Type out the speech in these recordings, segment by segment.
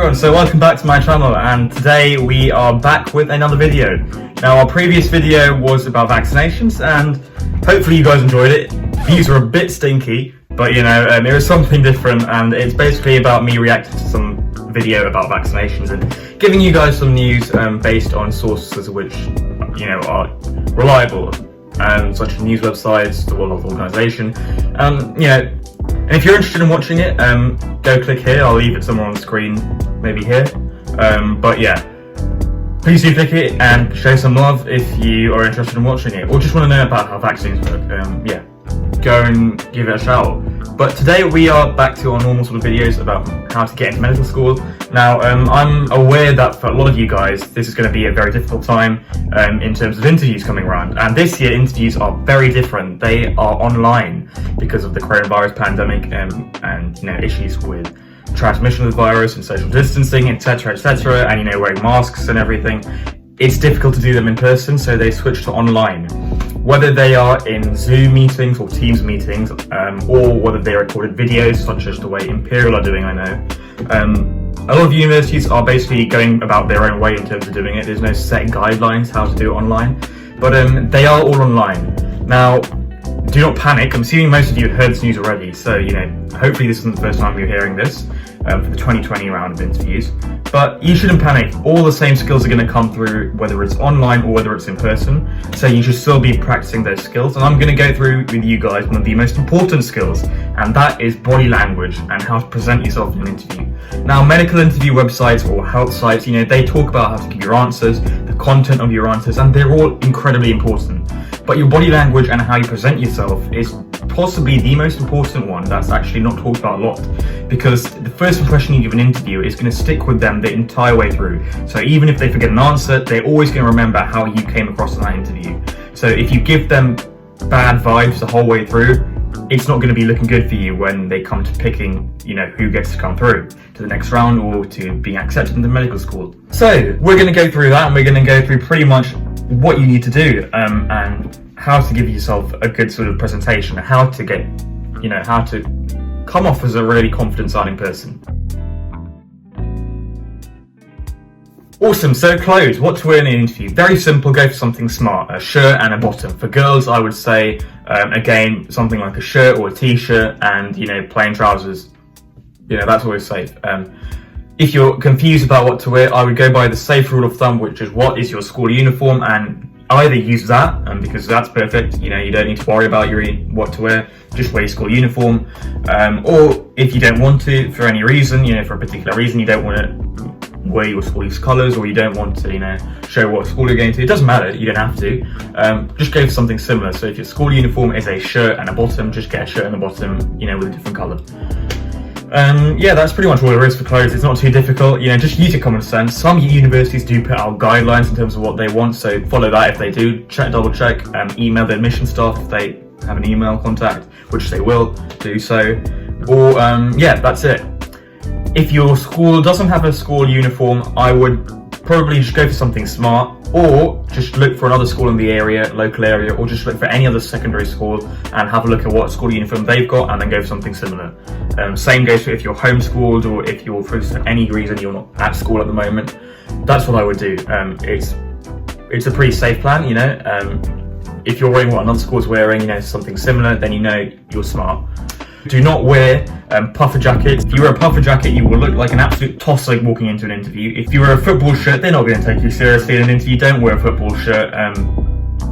everyone, so welcome back to my channel, and today we are back with another video. Now, our previous video was about vaccinations, and hopefully you guys enjoyed it. Views were a bit stinky, but you know, it was something different, and it's basically about me reacting to some video about vaccinations and giving you guys some news based on sources which, you know, are reliable, such as news websites, the World Health Organization, you know. And if you're interested in watching it, go click here. I'll leave it somewhere on the screen, maybe here. But yeah, please do click it and show some love if you are interested in watching it, or just want to know about how vaccines work. Yeah, go and give it a shout. But today we are back to our normal sort of videos about how to get into medical school. Now, I'm aware that for a lot of you guys, this is going to be a very difficult time in terms of interviews coming around. And this year, interviews are very different. They are online because of the coronavirus pandemic and you know, issues with transmission of the virus and social distancing, etc., etc., and you know, wearing masks and everything. It's difficult to do them in person, so they switch to online. Whether they are in Zoom meetings or Teams meetings, or whether they recorded videos, such as the way Imperial are doing, I know. A lot of universities are basically going about their own way in terms of doing it. There's no set guidelines how to do it online, but they are all online. Now, do not panic. I'm assuming most of you have heard this news already, so you know, hopefully this isn't the first time you're hearing this for the 2020 round of interviews. But you shouldn't panic. All the same skills are going to come through, whether it's online or whether it's in person. So you should still be practicing those skills. And I'm going to go through with you guys one of the most important skills, and that is body language and how to present yourself in an interview. Now, medical interview websites or health sites, you know, they talk about how to give your answers, the content of your answers, and they're all incredibly important. But your body language and how you present yourself is possibly the most important one that's actually not talked about a lot, because the first impression you give an interviewer is going to stick with them the entire way through. So even if they forget an answer, they're always going to remember how you came across in that interview. So if you give them bad vibes the whole way through, it's not going to be looking good for you when they come to picking, you know, who gets to come through to the next round or to being accepted into medical school. So we're going to go through that, and we're going to go through pretty much what you need to do and how to give yourself a good sort of presentation, how to get, you know, how to come off as a really confident sounding person. Awesome, so clothes, what to wear in an interview. Very simple, go for something smart, a shirt and a bottom. For girls, I would say, again, something like a shirt or a t-shirt and, you know, plain trousers. You know, that's always safe. If you're confused about what to wear, I would go by the safe rule of thumb, which is what is your school uniform, and either use that, because that's perfect, you know, you don't need to worry about what to wear, just wear your school uniform, or if you don't want to, for any reason, you know, for a particular reason, you don't want to wear your school's colours, or you don't want to, you know, show what school you're going to, it doesn't matter, you don't have to, just go for something similar. So if your school uniform is a shirt and a bottom, just get a shirt and a bottom, you know, with a different colour. Yeah, that's pretty much all there is for clothes. It's not too difficult, you know, just use your common sense. Some universities do put out guidelines in terms of what they want, so follow that if they do. Double check, email the admission staff if they have an email contact, which they will do so. Or, yeah, that's it. If your school doesn't have a school uniform, I would probably just go for something smart, or just look for another school in the area, local area, or just look for any other secondary school and have a look at what school uniform they've got, and then go for something similar. Same goes for if you're homeschooled, or if you're, for any reason you're not at school at the moment. That's what I would do. It's a pretty safe plan, you know. If you're wearing what another school's wearing, you know, something similar, then you know you're smart. Do not wear puffer jackets. If you wear a puffer jacket, you will look like an absolute tosser walking into an interview. If you wear a football shirt, they're not going to take you seriously in an interview. Don't wear a football shirt.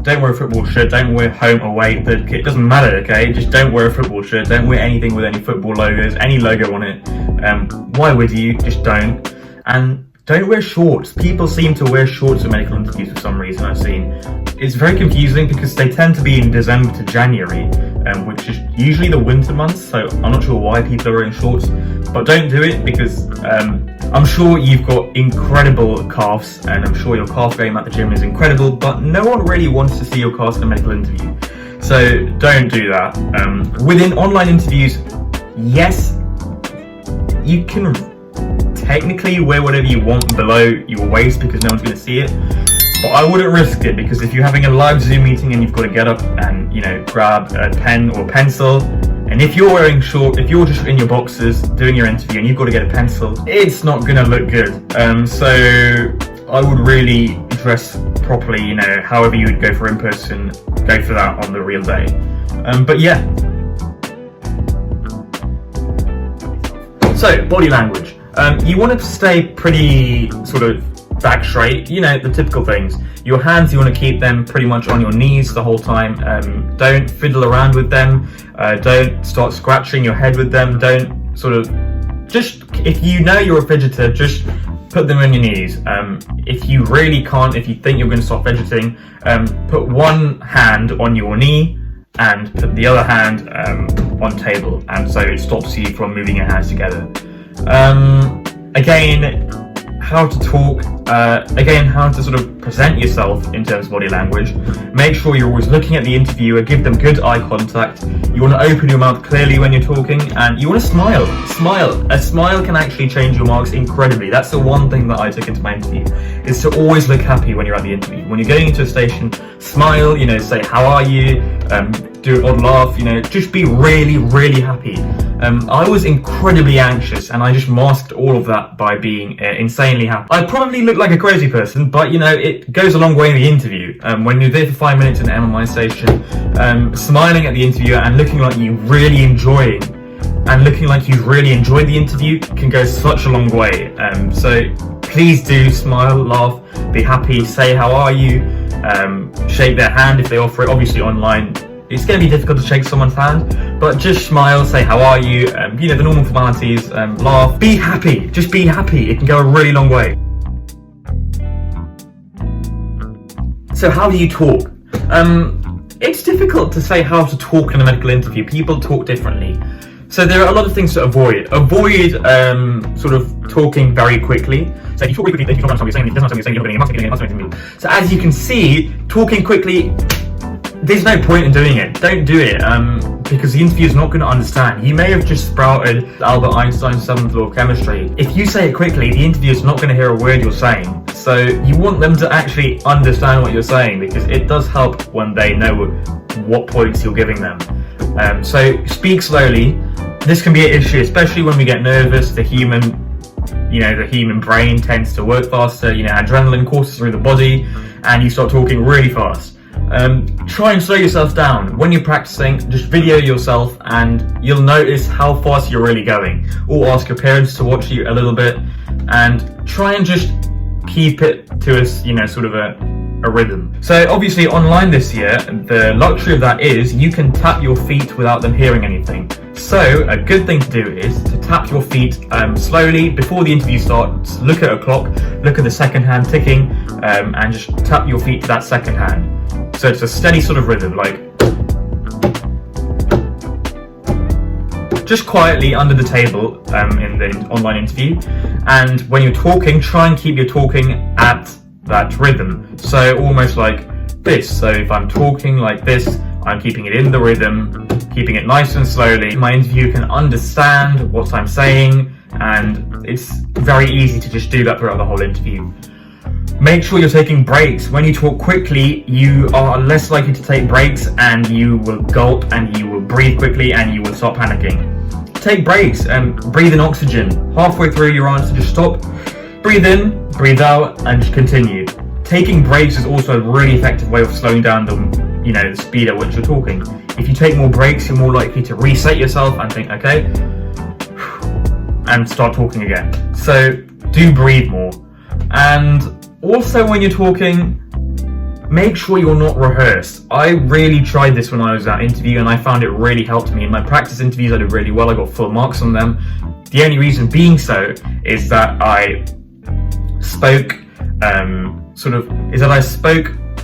Don't wear a football shirt. Don't wear home, away. It doesn't matter, okay? Just don't wear a football shirt. Don't wear anything with any football logos, any logo on it. Why would you? Just don't. And don't wear shorts. People seem to wear shorts at medical interviews for some reason, I've seen. It's very confusing because they tend to be in December to January, which is usually the winter months, so I'm not sure why people are wearing shorts, but don't do it because I'm sure you've got incredible calves, and I'm sure your calf game at the gym is incredible, but no one really wants to see your calves in a medical interview, so don't do that. Within online interviews, yes, you can technically wear whatever you want below your waist because no one's going to see it. But I wouldn't risk it, because if you're having a live Zoom meeting and you've got to get up and, you know, grab a pen or pencil, And if you're wearing short, if you're just in your boxers doing your interview and you've got to get a pencil, it's not going to look good. So I would really dress properly, you know, however you would go for in-person, go for that on the real day. But yeah. So, body language. You want to stay pretty sort of back straight, you know, the typical things. Your hands, you want to keep them pretty much on your knees the whole time. Don't fiddle around with them. Don't start scratching your head with them. Don't sort of, just, if you know you're a fidgeter, just put them on your knees. If you really can't, if you think you're going to stop fidgeting, put one hand on your knee and put the other hand on table, and so it stops you from moving your hands together. Again, how to talk, how to sort of present yourself in terms of body language. Make sure you're always looking at the interviewer, give them good eye contact. You want to open your mouth clearly when you're talking, and you want to smile. Smile. A smile can actually change your marks incredibly. That's the one thing that I took into my interview, is to always look happy when you're at the interview. When you're going into a station, smile, you know, say, how are you? Do an odd laugh, you know, just be really, really happy. I was incredibly anxious, and I just masked all of that by being insanely happy. I probably look like a crazy person, but you know, it goes a long way in the interview. When you're there for 5 minutes in an MMI station, smiling at the interviewer and looking like you really enjoyed the interview can go such a long way. So please do smile, laugh, be happy, say how are you, shake their hand if they offer it. Obviously online, it's going to be difficult to shake someone's hand, but just smile, say how are you, you know, the normal formalities, laugh, be happy, just be happy. It can go a really long way. So how do you talk? It's difficult to say how to talk in a medical interview. People talk differently. So there are a lot of things to avoid. Avoid sort of talking very quickly. So if you talk quickly, then you don't understand what you're saying. If you don't understand what you're saying, you're not getting it, you're not getting it. So as you can see, talking quickly, there's no point in doing it. Don't do it, because the interviewer is not going to understand. You may have just sprouted Albert Einstein's 7th law of chemistry. If you say it quickly, the interviewer is not going to hear a word you're saying. So you want them to actually understand what you're saying, because it does help when they know what points you're giving them. So speak slowly. This can be an issue, especially when we get nervous. The human brain tends to work faster. You know, adrenaline courses through the body, and you start talking really fast. Try and slow yourself down. When you're practicing, just video yourself and you'll notice how fast you're really going. Or ask your parents to watch you a little bit, and try and just keep it to sort of a rhythm. So obviously online this year, the luxury of that is you can tap your feet without them hearing anything. So a good thing to do is to tap your feet slowly before the interview starts. Look at a clock, look at the second hand ticking, and just tap your feet to that second hand. So it's a steady sort of rhythm, like just quietly under the table in the online interview. And when you're talking, try and keep your talking at that rhythm. So almost like this. So if I'm talking like this, I'm keeping it in the rhythm, keeping it nice and slowly. My interviewer can understand what I'm saying, and it's very easy to just do that throughout the whole interview. Make sure you're taking breaks. When you talk quickly, you are less likely to take breaks, and you will gulp and you will breathe quickly and you will start panicking. Take breaks and breathe in oxygen. Halfway through your answer, just stop, breathe in, breathe out, and just continue. Taking breaks is also a really effective way of slowing down the speed at which you're talking. If you take more breaks, you're more likely to reset yourself and think, okay, and start talking again. So do breathe more. And also when you're talking, make sure you're not rehearsed. I really tried this when I was at interview, and I found it really helped me. In my practice interviews, I did really well. I got full marks on them. The only reason being so is that I spoke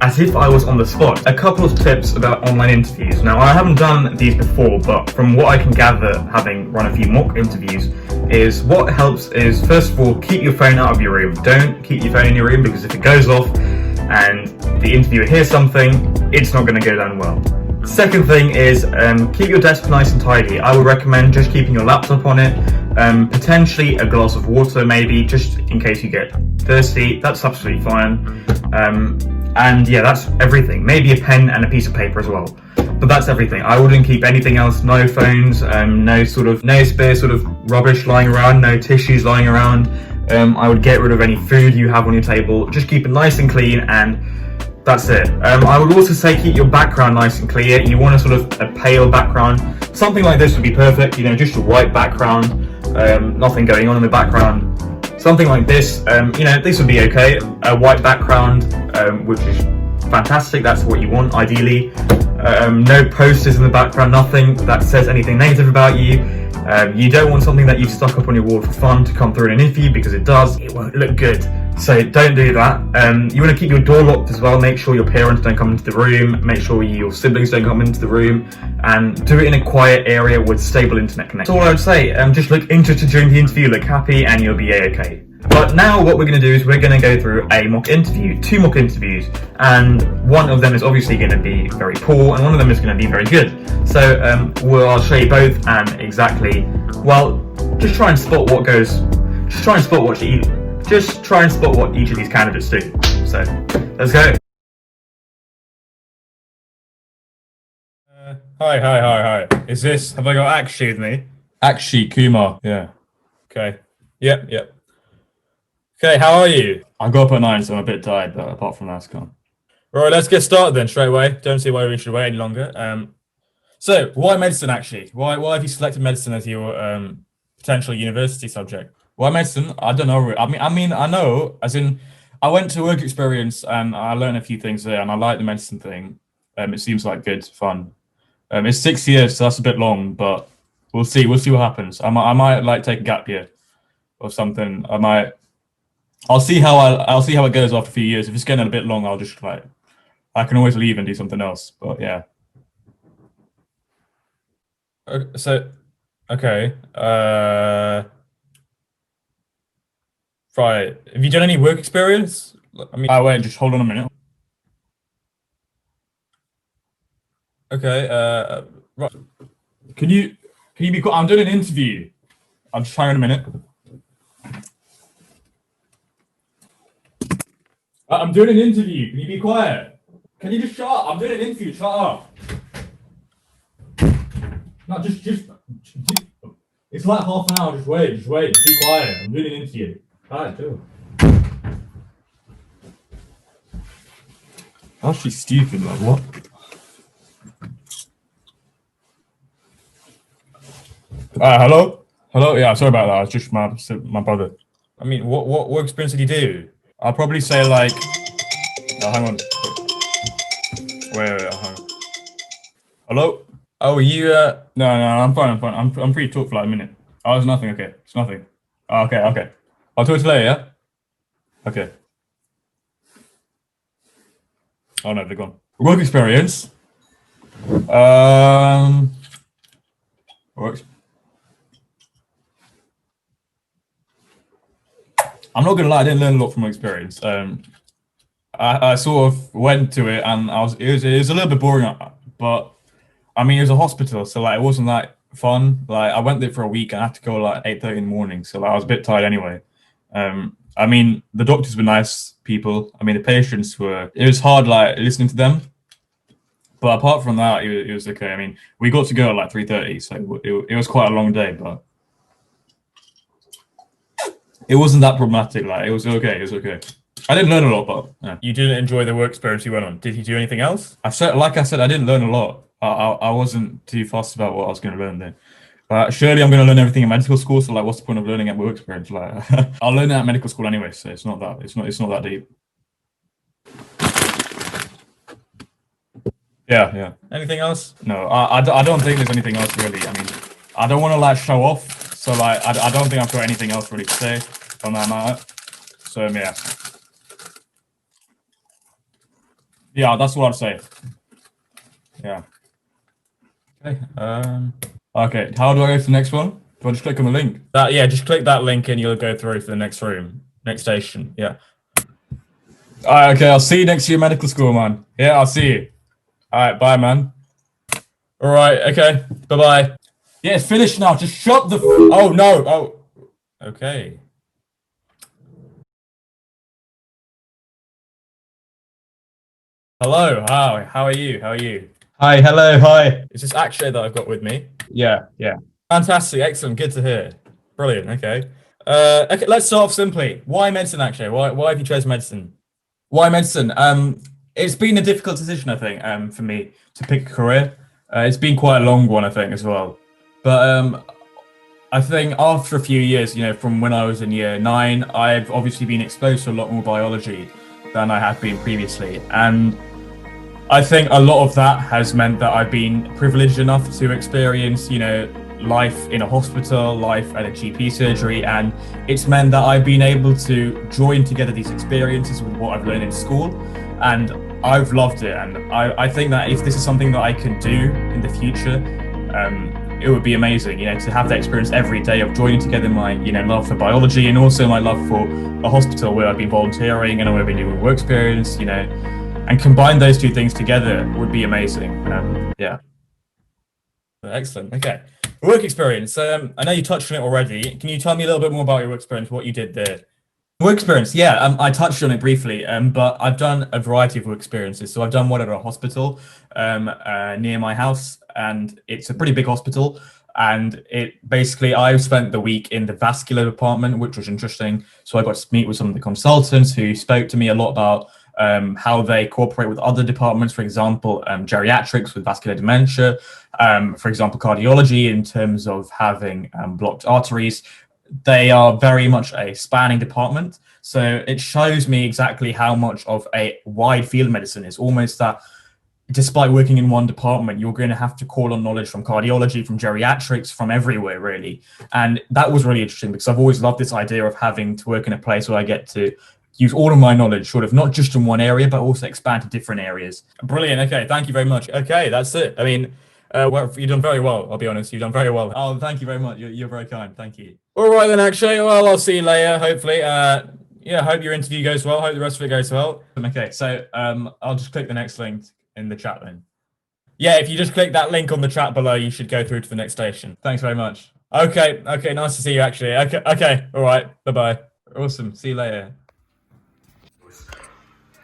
as if I was on the spot. A couple of tips about online interviews. Now, I haven't done these before, but from what I can gather, having run a few mock interviews, is what helps is, first of all, keep your phone out of your room. Don't keep your phone in your room, because if it goes off and the interviewer hears something, it's not going to go down well. Second thing is keep your desk nice and tidy. I would recommend just keeping your laptop on it, potentially a glass of water maybe, just in case you get thirsty. That's absolutely fine. And yeah, that's everything. Maybe a pen and a piece of paper as well. but that's everything. I wouldn't keep anything else. No phones, no spare sort of rubbish lying around, no tissues lying around. I would get rid of any food you have on your table. Just keep it nice and clean, and that's it. I would also say keep your background nice and clear. You want a sort of a pale background. Something like this would be perfect. You know, just a white background, nothing going on in the background. Something like this, you know, this would be okay. A white background, which is fantastic. That's what you want, ideally. No posters in the background, nothing that says anything negative about you. You don't want something that you've stuck up on your wall for fun to come through in an interview, because it won't look good. So don't do that. You want to keep your door locked as well. Make sure your parents don't come into the room. Make sure your siblings don't come into the room, and do it in a quiet area with stable internet connection. That's all I would say. Just look interested during the interview, look happy, and you'll be a-okay. But now what we're going to do is we're going to go through a mock interview, 2 mock interviews, and one of them is obviously going to be very poor, and one of them is going to be very good. So I'll show you both, and exactly, well, just try and spot what goes, just try and spot what each of these candidates do. So let's go. Hi. Have I got Akshi with me? Akshi Kumar, yeah. Okay. Yep. Okay, how are you? I got up at 9, so I'm a bit tired, but apart from that, it's calm. Right, let's get started then, straight away. Don't see why we should wait any longer. So, why medicine, actually? Why have you selected medicine as your potential university subject? Why medicine? I don't know. I mean, I know, as in, I went to work experience and I learned a few things there, and I like the medicine thing. It seems like good fun. It's 6 years, so that's a bit long, but we'll see. We'll see what happens. I might like take a gap year or something. I'll see how it goes after a few years. If it's getting a bit long, I'll just I can always leave and do something else. But yeah. So, okay. Right. Have you done any work experience? I mean, wait, just hold on a minute. Okay. Right. Can you be quiet? I'm doing an interview. I'm just trying a minute. I'm doing an interview. Can you be quiet? Can you just shut up? I'm doing an interview. Shut up. No, just. It's like half an hour. Just wait. Just be quiet. I'm doing an interview. Alright, chill. How's she stupid? Like what? Hello. Yeah, sorry about that. It's just my brother. I mean, what experience did he do? I'll probably say like. Oh, hang on. Wait. Hang on. Hello. Oh, you. No. I'm fine. I'm free to talk for like a minute. Oh, it's nothing. Okay, it's nothing. Oh, okay. I'll talk to you later. Yeah. Okay. Oh no, they're gone. Work experience. Works. I'm not gonna lie, I didn't learn a lot from my experience. I sort of went to it and it was a little bit boring, but I mean it was a hospital, so like it wasn't that fun. Like I went there for a week and I had to go like 8:30 in the morning, so like, I was a bit tired anyway. I mean the doctors were nice people. I mean the patients were. It was hard like listening to them, but apart from that, it was okay. I mean we got to go at like 3:30, so it was quite a long day, but. It wasn't that problematic. Like it was okay. I didn't learn a lot, but yeah. You didn't enjoy the work experience you went on. Did you do anything else? Like I said, I didn't learn a lot. I wasn't too fussed about what I was going to learn there. Surely I'm going to learn everything in medical school. So like, what's the point of learning at work experience? Like, I'll learn it at medical school anyway. So it's not that. It's not that deep. Yeah. Anything else? No, I don't think there's anything else really. I mean, I don't want to like show off. So like, I don't think I've got anything else really to say on that matter. So yeah. Yeah, that's what I'd say. Yeah. Okay. Okay. How do I go to the next one? Do I just click on the link? Yeah, just click that link and you'll go through to the next room, next station. Yeah. All right. Okay. I'll see you next year, medical school, man. Yeah, I'll see you. All right. Bye, man. All right. Okay. Bye bye. Yeah, it's finished now. Just shut the. Oh no. Oh. Okay. Hello. How are you? Hi, hello, hi. Is this Akshay that I've got with me? Yeah, yeah. Fantastic, excellent, good to hear. Brilliant, okay. Okay, let's start off simply. Why medicine, Akshay? Why have you chosen medicine? Why medicine? It's been a difficult decision, I think, for me to pick a career. It's been quite a long one, I think, as well. But I think after a few years, from when I was in year nine, I've obviously been exposed to a lot more biology than I had been previously. And I think a lot of that has meant that I've been privileged enough to experience, life in a hospital, life at a GP surgery, and it's meant that I've been able to join together these experiences with what I've learned in school, and I've loved it. And I think that if this is something that I can do in the future, it would be amazing, to have that experience every day of joining together my, love for biology and also my love for a hospital where I've been volunteering and where I've been doing work experience, and combine those two things together would be amazing. Yeah. Excellent. Okay. Work experience. I know you touched on it already. Can you tell me a little bit more about your work experience, what you did there? Work experience, yeah. I touched on it briefly, but I've done a variety of work experiences. So I've done one at a hospital near my house, and it's a pretty big hospital. And it basically, I spent the week in the vascular department, which was interesting. So I got to meet with some of the consultants who spoke to me a lot about how they cooperate with other departments, for example, geriatrics with vascular dementia, for example, cardiology in terms of having blocked arteries. They are very much a spanning department. So it shows me exactly how much of a wide field medicine is, almost that despite working in one department, you're going to have to call on knowledge from cardiology, from geriatrics, from everywhere, really. And that was really interesting because I've always loved this idea of having to work in a place where I get to use all of my knowledge, sort of not just in one area, but also expand to different areas. Brilliant. Okay. Thank you very much. Okay. That's it. I mean, well, you've done very well. I'll be honest. You've done very well. Oh, thank you very much. You're very kind. Thank you. All right then, Akshay. Well, I'll see you later. Hopefully. Yeah. Hope your interview goes well. Hope the rest of it goes well. Okay. So, I'll just click the next link in the chat then. Yeah. If you just click that link on the chat below, you should go through to the next station. Thanks very much. Okay. Okay. Nice to see you, actually. Okay. Okay. All right. Bye bye. Awesome. See you later.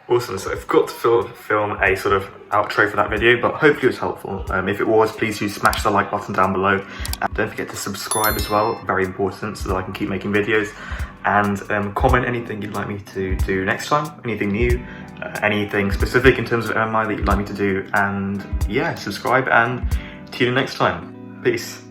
Awesome, so I forgot to film a sort of outro for that video, but hopefully it was helpful. If it was, please do smash the like button down below. And don't forget to subscribe as well, very important, so that I can keep making videos. And comment anything you'd like me to do next time, anything new, anything specific in terms of MMI that you'd like me to do. And yeah, subscribe and tune in next time. Peace.